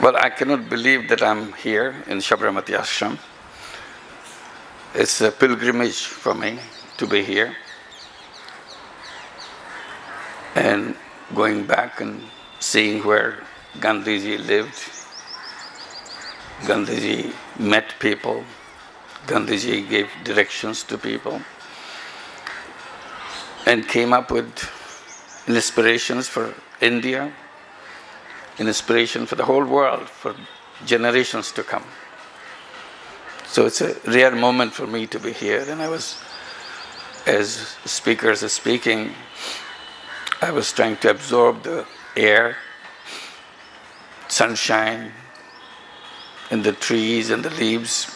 Well, I cannot believe that I'm here in Sabarmati Ashram. It's a pilgrimage for me to be here. And going back and seeing where Gandhiji lived. Gandhiji met people. Gandhiji gave directions to people. And came up with inspirations for India, inspiration for the whole world, for generations to come. So it's a rare moment for me to be here. And I was, as speakers are speaking, I was trying to absorb the air, sunshine, and the trees and the leaves,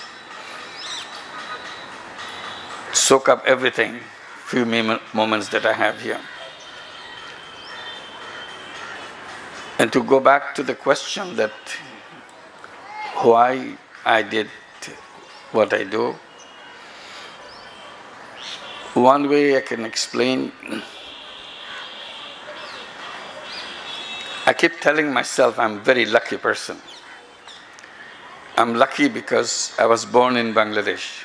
soak up everything, few moments that I have here. And to go back to the question that why I did what I do, one way I can explain, I keep telling myself I'm a very lucky person. I'm lucky because I was born in Bangladesh,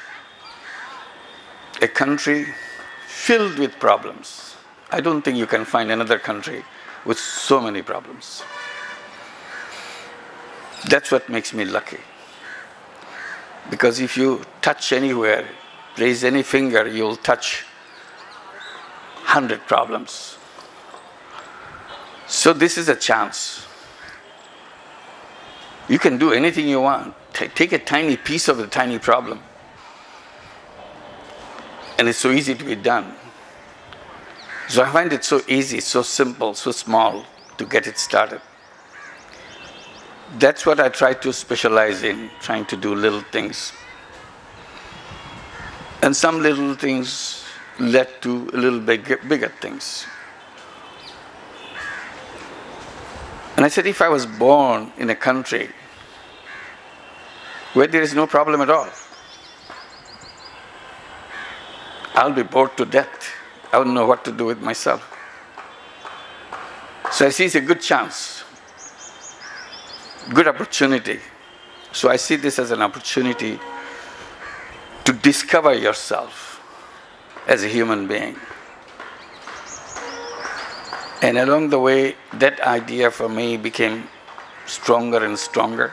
a country filled with problems. I don't think you can find another country with so many problems. That's what makes me lucky. Because if you touch anywhere, raise any finger, you'll touch 100 problems. So this is a chance. You can do anything you want. Take a tiny piece of a tiny problem. And it's so easy to be done. So I find it so easy, so simple, so small to get it started. That's what I try to specialize in, trying to do little things. And some little things led to a little bigger things. And I said, if I was born in a country where there is no problem at all, I'll be bored to death. I wouldn't know what to do with myself. So I see it's a good chance, good opportunity. So I see this as an opportunity to discover yourself as a human being. And along the way, that idea for me became stronger and stronger.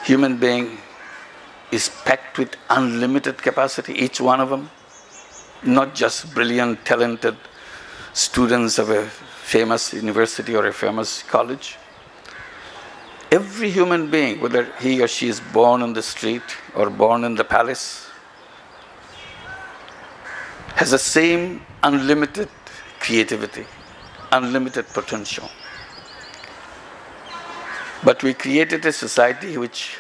Human being is packed with unlimited capacity, each one of them. Not just brilliant, talented students of a famous university or a famous college. Every human being, whether he or she is born on the street or born in the palace, has the same unlimited creativity, unlimited potential. But we created a society which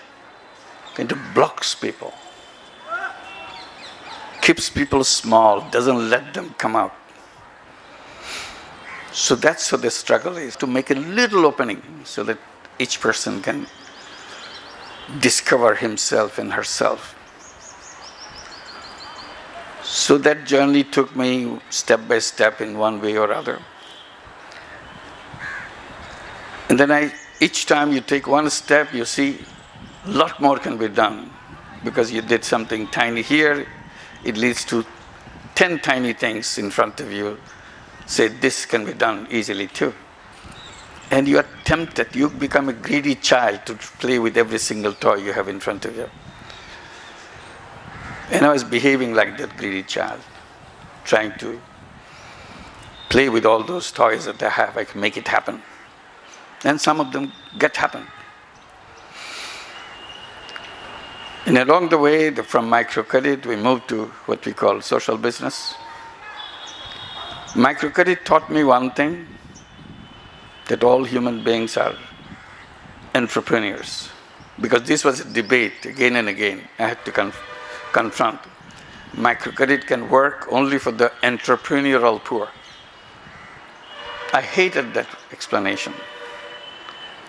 kind of blocks people, keeps people small, doesn't let them come out. So that's what the struggle is, to make a little opening so that each person can discover himself and herself. So that journey took me step by step in one way or other. And then each time you take one step, you see a lot more can be done. Because you did something tiny here, it leads to 10 tiny things in front of you. Say, this can be done easily too. And you are tempted, you become a greedy child to play with every single toy you have in front of you. And I was behaving like that greedy child, trying to play with all those toys that I have. I can make it happen. And some of them get happen. And along the way, from microcredit, we moved to what we call social business. Microcredit taught me one thing, that all human beings are entrepreneurs. Because this was a debate again and again I had to confront. Microcredit can work only for the entrepreneurial poor. I hated that explanation.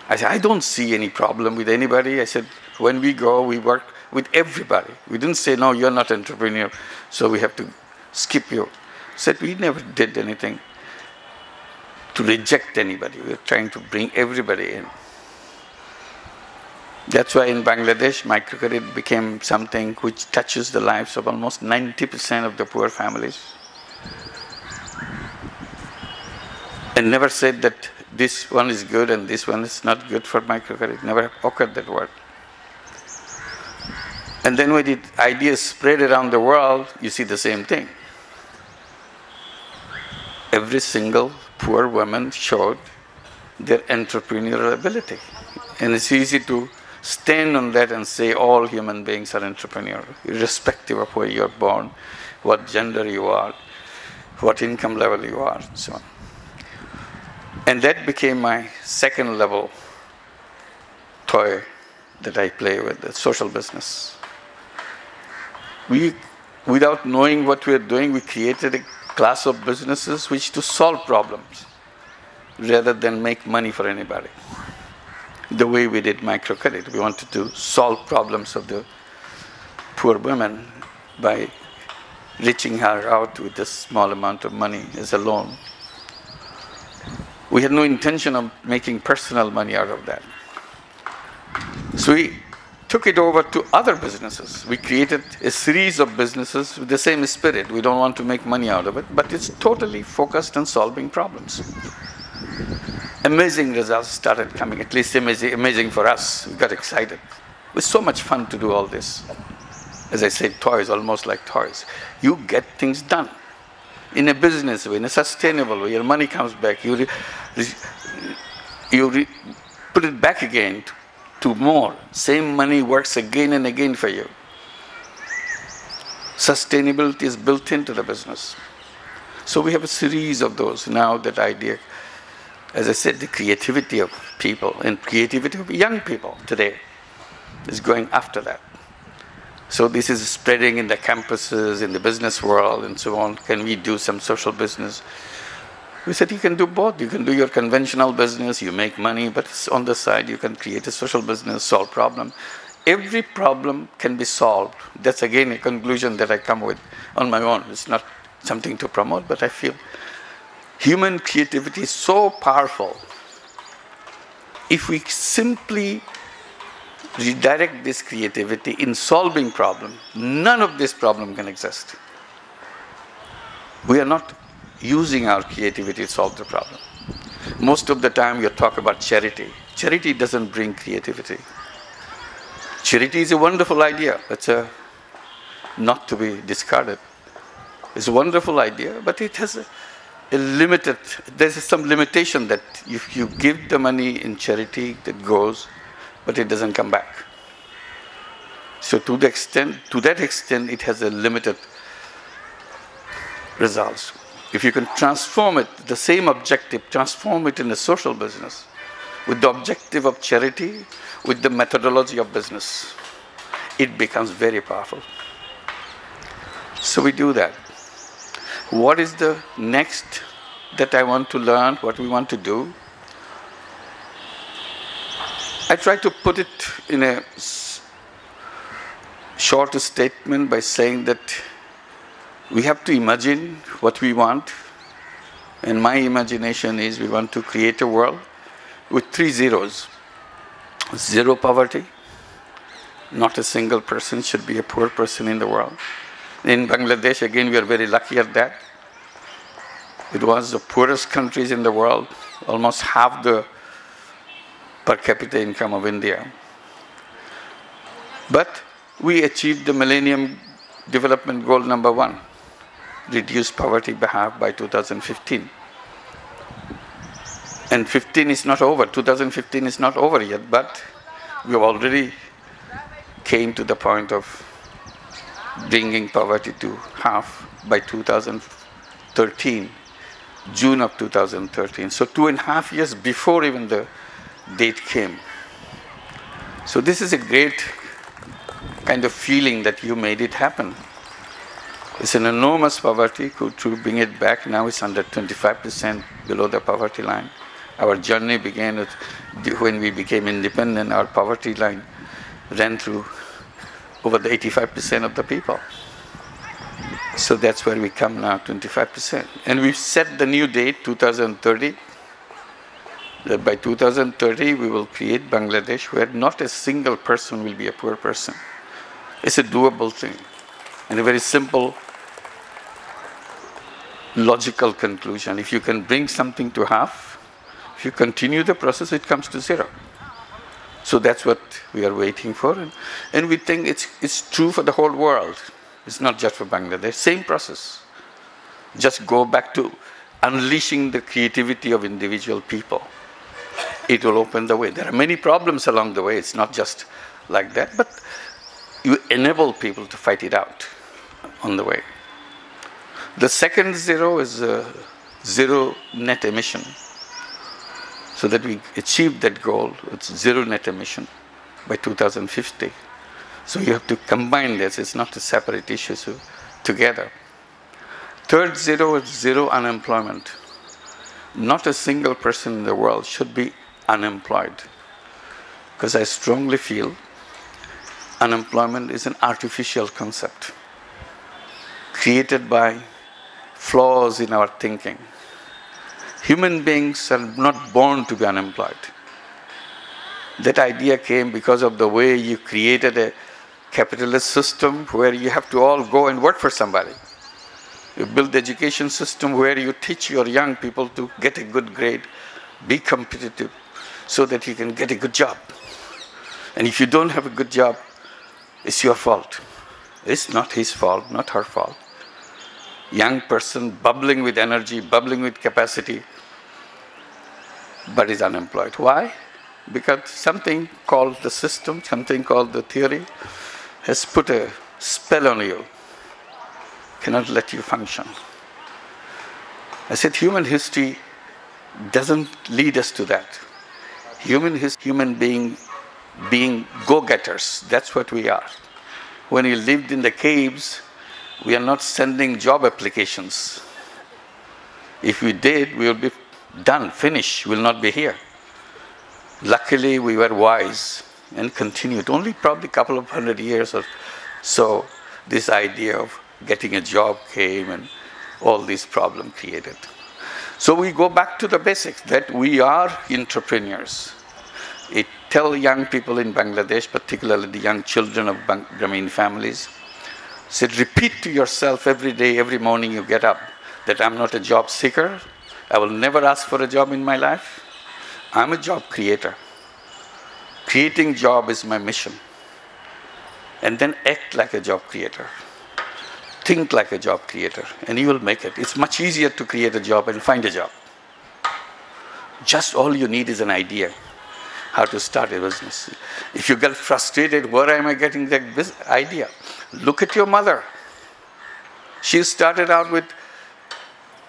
I said, I don't see any problem with anybody. I said, when we go, we work with everybody. We didn't say, no, you're not an entrepreneur, so we have to skip you. I said, we never did anything. to reject anybody. We're trying to bring everybody in. That's why in Bangladesh, microcredit became something which touches the lives of almost 90% of the poor families. And never said that this one is good and this one is not good for microcredit. Never occurred that word. And then when the ideas spread around the world, you see the same thing. Every single poor woman showed their entrepreneurial ability. And it's easy to stand on that and say all human beings are entrepreneurial, irrespective of where you're born, what gender you are, what income level you are, and so on. And that became my second level toy that I play with, the social business. Without knowing what we were doing, we created a class of businesses which to solve problems rather than make money for anybody. The way we did microcredit, we wanted to solve problems of the poor women by reaching her out with a small amount of money as a loan. We had no intention of making personal money out of that. So we took it over to other businesses. We created a series of businesses with the same spirit. We don't want to make money out of it, but it's totally focused on solving problems. Amazing results started coming, at least amazing for us. We got excited. It was so much fun to do all this. As I said, toys, almost like toys. You get things done in a business way, in a sustainable way. Your money comes back. You put it back again to more. Same money works again and again for you. Sustainability is built into the business. So we have a series of those. Now that idea, as I said, the creativity of people and creativity of young people today is going after that. So this is spreading in the campuses, in the business world, and so on. Can we do some social business? We said you can do both. You can do your conventional business, you make money, but on the side you can create a social business, solve problem. Every problem can be solved. That's again a conclusion that I come with on my own. It's not something to promote, but I feel human creativity is so powerful. If we simply redirect this creativity in solving problems, none of this problem can exist. We are not using our creativity to solve the problem. Most of the time you talk about charity. Charity doesn't bring creativity. Charity is a wonderful idea. It's not to be discarded. It's a wonderful idea, but it has there's some limitation that if you give the money in charity, that goes, but it doesn't come back. So to that extent, it has a limited results. If you can transform it, the same objective, transform it in a social business with the objective of charity, with the methodology of business, it becomes very powerful. So we do that. What is the next that I want to learn, what we want to do? I try to put it in a short statement by saying that we have to imagine what we want. And my imagination is we want to create a world with 3 zeros. 0 poverty. Not a single person should be a poor person in the world. In Bangladesh, again, we are very lucky at that. It was the poorest countries in the world, almost half the per capita income of India. But we achieved the Millennium Development Goal number 1, reduce poverty by half by 2015. And 15 is not over, 2015 is not over yet, but we have already came to the point of bringing poverty to half by 2013, June of 2013. So 2.5 years before even the date came. So this is a great kind of feeling that you made it happen. It's an enormous poverty. To bring it back, now it's under 25% below the poverty line. Our journey began when we became independent. Our poverty line ran through over the 85% of the people. So that's where we come now, 25%. And we've set the new date, 2030, that by 2030 we will create Bangladesh where not a single person will be a poor person. It's a doable thing. And a very simple, logical conclusion. If you can bring something to half, if you continue the process, it comes to zero. So that's what we are waiting for. And we think it's true for the whole world. It's not just for Bangladesh. Same process. Just go back to unleashing the creativity of individual people. It will open the way. There are many problems along the way. It's not just like that. But you enable people to fight it out on the way. The second zero is zero net emission. So that we achieve that goal, it's zero net emission by 2050. So you have to combine this. It's not a separate issue, so together. Third zero is zero unemployment. Not a single person in the world should be unemployed. Because I strongly feel unemployment is an artificial concept created by flaws in our thinking. Human beings are not born to be unemployed. That idea came because of the way you created a capitalist system where you have to all go and work for somebody. You build the education system where you teach your young people to get a good grade, be competitive, so that you can get a good job. And if you don't have a good job, it's your fault. It's not his fault, not her fault. Young person bubbling with energy, bubbling with capacity, but is unemployed. Why? Because something called the system, something called the theory, has put a spell on you, cannot let you function. I said human history doesn't lead us to that. Human being go-getters, that's what we are. When we lived in the caves, we are not sending job applications. If we did, we will be done, finished, we will not be here. Luckily, we were wise and continued. Only probably a couple of 100 years or so, this idea of getting a job came and all these problems created. So we go back to the basics, that we are entrepreneurs. I tell young people in Bangladesh, particularly the young children of Grameen families, said, repeat to yourself every day, every morning you get up, that I'm not a job seeker. I will never ask for a job in my life. I'm a job creator. Creating job is my mission. And then act like a job creator. Think like a job creator, and you will make it. It's much easier to create a job and find a job. Just all you need is an idea how to start a business. If you get frustrated, where am I getting that idea? Look at your mother. She started out with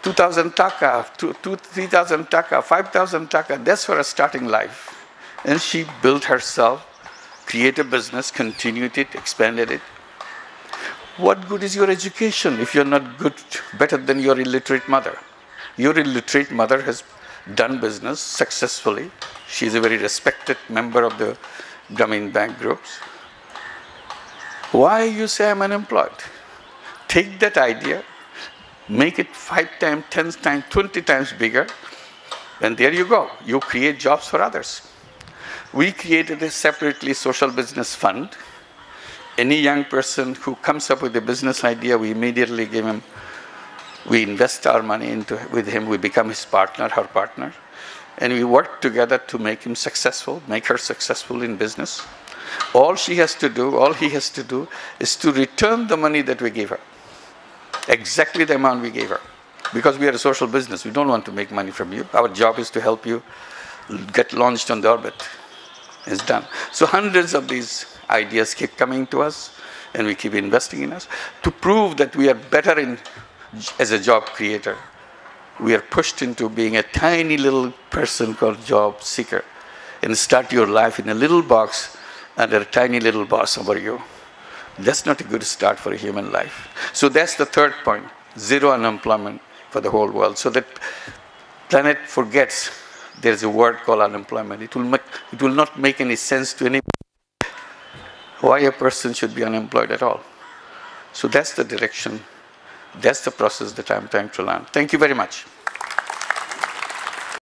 2,000 taka, 3,000 taka, 5,000 taka. That's for a starting life. And she built herself, created a business, continued it, expanded it. What good is your education if you're not good, better than your illiterate mother? Your illiterate mother has done business successfully. She's a very respected member of the Grameen Bank groups. Why you say I'm unemployed? Take that idea, make it 5 times, 10 times, 20 times bigger, and there you go. You create jobs for others. We created a separately social business fund. Any young person who comes up with a business idea, we immediately give him, we invest our money with him, we become his partner, her partner, and we work together to make him successful, make her successful in business. All she has to do, all he has to do, is to return the money that we gave her. Exactly the amount we gave her. Because we are a social business, we don't want to make money from you. Our job is to help you get launched on the orbit. It's done. So hundreds of these ideas keep coming to us, and we keep investing in us. To prove that we are better as a job creator, we are pushed into being a tiny little person called job seeker, and start your life in a little box under a tiny little boss over you. That's not a good start for a human life. So that's the third point, zero unemployment for the whole world. So that planet forgets there's a word called unemployment. It will not make any sense to anybody why a person should be unemployed at all. So that's the direction, that's the process that I'm trying to learn. Thank you very much.